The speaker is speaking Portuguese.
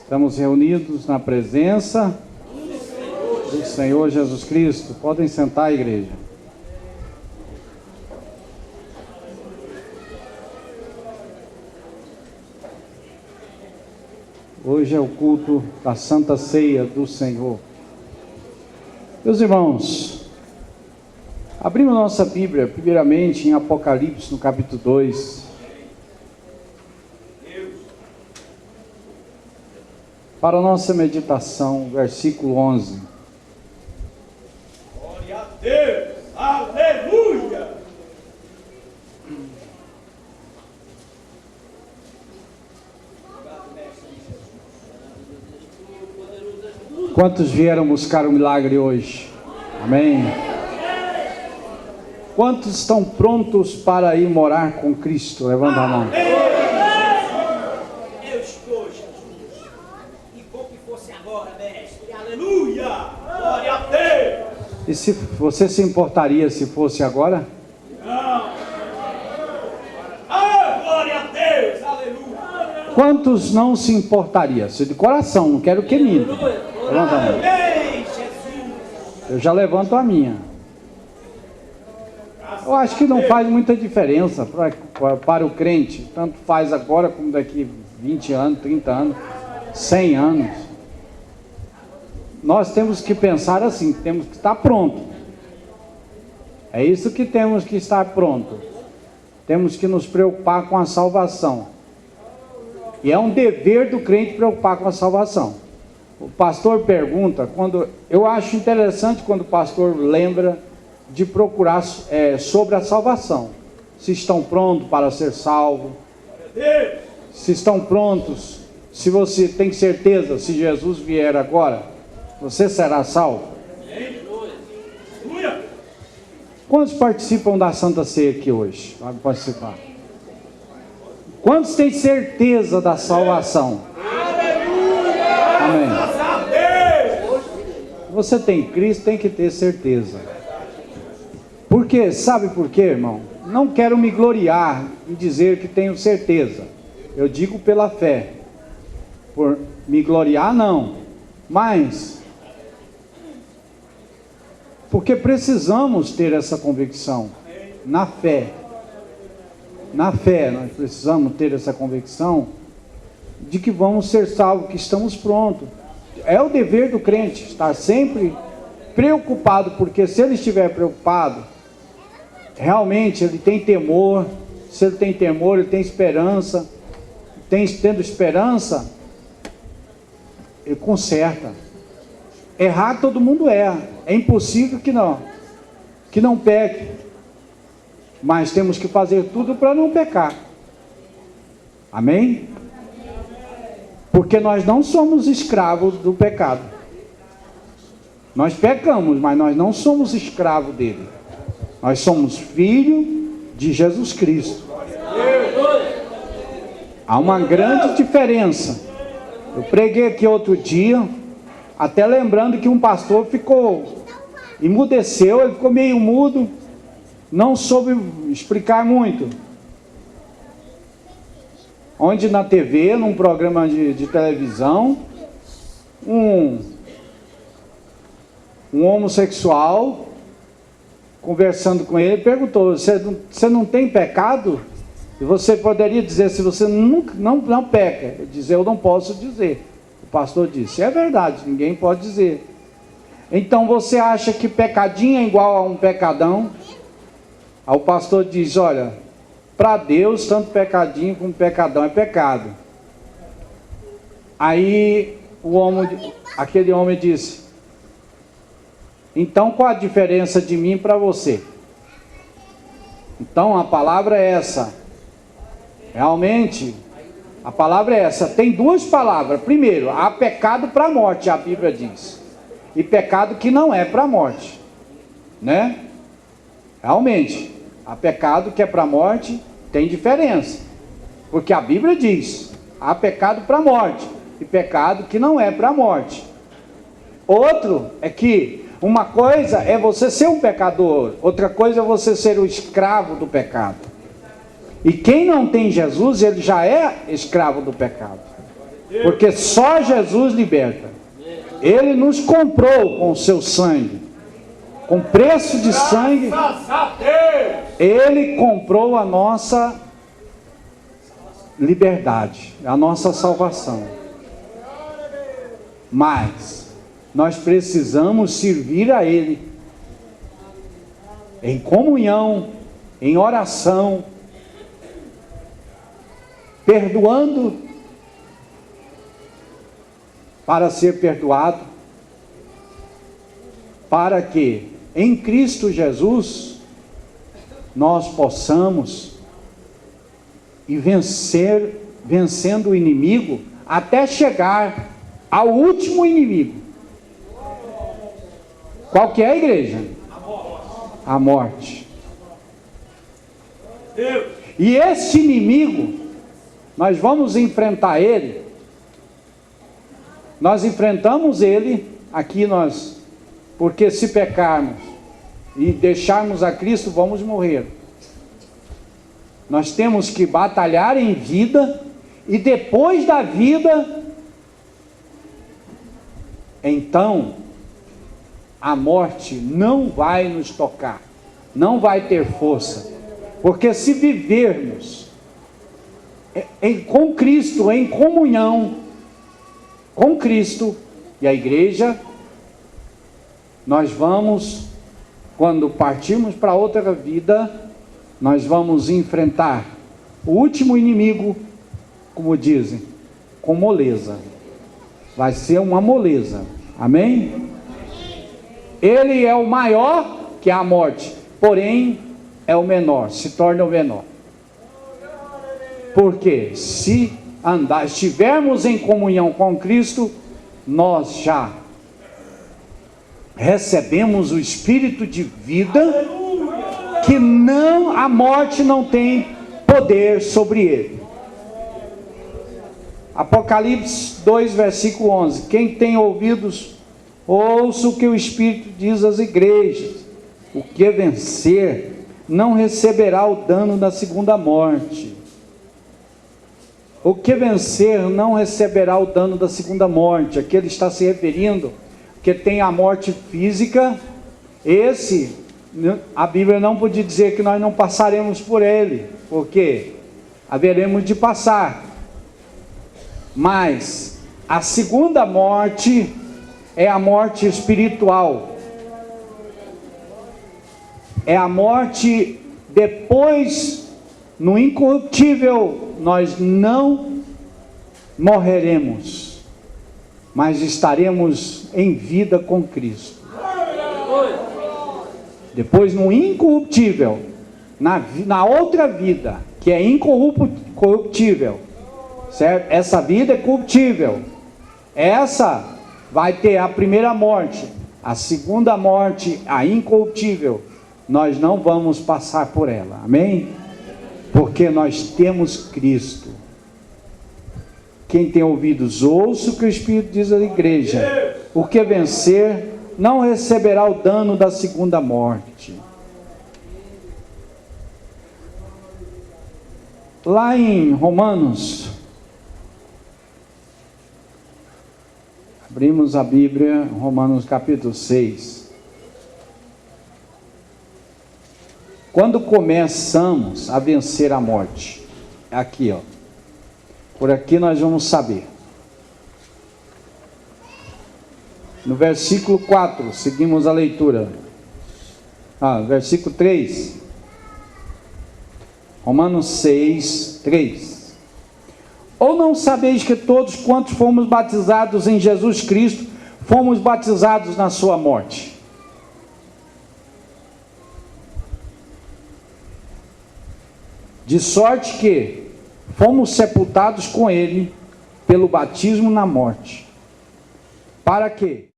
Estamos reunidos na presença do Senhor Jesus Cristo. Podem sentar, igreja. Hoje é o culto da Santa Ceia do Senhor. Meus irmãos, abrimos nossa Bíblia, primeiramente em Apocalipse, no capítulo 2. Para a nossa meditação, versículo 11. Glória a Deus, aleluia! Quantos vieram buscar o milagre hoje? Amém? Quantos estão prontos para ir morar com Cristo? Levanta a mão. Eu estou, Jesus. E bom que fosse agora, mestre. Aleluia! Glória a Deus! E se você se importaria se fosse agora? Não! Ah, glória a Deus! Aleluia! Quantos não se importaria? Se de coração, não quero que minta. Levanta a mão. Amém, Jesus! Eu já levanto a minha. Eu acho que não faz muita diferença para o crente. Tanto faz agora como daqui 20 anos, 30 anos, 100 anos. Nós temos que pensar assim, temos que estar pronto. É isso que temos que estar pronto. Temos que nos preocupar com a salvação. E é um dever do crente preocupar com a salvação. O pastor pergunta, eu acho interessante quando o pastor lembra de procurar sobre a salvação. Se estão prontos para ser salvos, se estão prontos, se você tem certeza, se Jesus vier agora, você será salvo. Quantos participam da Santa Ceia aqui hoje? Pode participar. Quantos têm certeza da salvação? Amém. Você tem Cristo, tem que ter certeza. Por quê? Sabe por quê, irmão? Não quero me gloriar em dizer que tenho certeza. Eu digo pela fé. Por me gloriar, não. Mas, porque precisamos ter essa convicção. Na fé. Na fé, nós precisamos ter essa convicção de que vamos ser salvos, que estamos prontos. É o dever do crente estar sempre preocupado, porque se ele estiver preocupado, realmente ele tem temor. Se ele tem temor, ele tem esperança. Tendo esperança, ele conserta. Errar todo mundo erra. É impossível que não peque. Mas temos que fazer tudo para não pecar. Amém? Porque nós não somos escravos do pecado. Nós pecamos, mas nós não somos escravos dele. Nós somos filhos de Jesus Cristo. Há uma grande diferença. Eu preguei aqui outro dia, até lembrando que um pastor emudeceu, ele ficou meio mudo, não soube explicar muito. Onde na TV, num programa de televisão, um homossexual, conversando com ele, perguntou: você não tem pecado? E você poderia dizer, se você não peca. Ele diz: eu não posso dizer. O pastor disse: é verdade, ninguém pode dizer. Então você acha que pecadinho é igual a um pecadão? Aí o pastor diz: olha, para Deus, tanto pecadinho como pecadão é pecado. Aí aquele homem disse: então qual a diferença de mim para você? Então a palavra é essa. Realmente, a palavra é essa. Tem duas palavras. Primeiro, há pecado para a morte, a Bíblia diz. E pecado que não é para a morte. Né? Realmente, há pecado que é para a morte, tem diferença. Porque a Bíblia diz: há pecado para a morte e pecado que não é para a morte. Outro é que uma coisa é você ser um pecador, outra coisa é você ser o escravo do pecado. E quem não tem Jesus, ele já é escravo do pecado. Porque só Jesus liberta. Ele nos comprou com o seu sangue. Com preço de sangue, Ele comprou a nossa liberdade, a nossa salvação. Mas nós precisamos servir a Ele em comunhão, em oração, perdoando para ser perdoado, para que em Cristo Jesus nós possamos ir vencendo o inimigo até chegar ao último inimigo. Qual que é a igreja? A morte. E esse inimigo, nós vamos enfrentar ele. Nós enfrentamos ele aqui, porque se pecarmos e deixarmos a Cristo, vamos morrer. Nós temos que batalhar em vida, e depois da vida, então, a morte não vai nos tocar, não vai ter força, porque se vivermos com Cristo, em comunhão com Cristo e a igreja, nós vamos, quando partirmos para outra vida, nós vamos enfrentar o último inimigo, como dizem, com moleza. Vai ser uma moleza. Amém? Ele é o maior que a morte, porém é o menor, se torna o menor. Porque se estivermos em comunhão com Cristo, nós já recebemos o Espírito de vida, que a morte não tem poder sobre ele. Apocalipse 2, versículo 11. Quem tem ouvidos, ouça o que o Espírito diz às igrejas. O que vencer não receberá o dano da segunda morte. O que vencer não receberá o dano da segunda morte. Aqui ele está se referindo que tem a morte física. Esse, a Bíblia não pode dizer que nós não passaremos por ele, porque haveremos de passar. Mas a segunda morte é a morte espiritual. É a morte depois, no incorruptível, nós não morreremos, mas estaremos em vida com Cristo. Depois, no incorruptível, na outra vida, que é incorruptível, certo? Essa vida é corruptível. Essa vai ter a primeira morte. A segunda morte, a incorruptível, nós não vamos passar por ela. Amém? Porque nós temos Cristo. Quem tem ouvidos, ouça o que o Espírito diz à igreja. O que vencer não receberá o dano da segunda morte. Lá em Romanos, abrimos a Bíblia, Romanos capítulo 6. Quando começamos a vencer a morte, aqui ó, por aqui nós vamos saber. No versículo 4, seguimos a leitura. Versículo 3. Romanos 6, 3. Ou não sabeis que todos quantos fomos batizados em Jesus Cristo, fomos batizados na sua morte? De sorte que fomos sepultados com ele pelo batismo na morte. Para quê?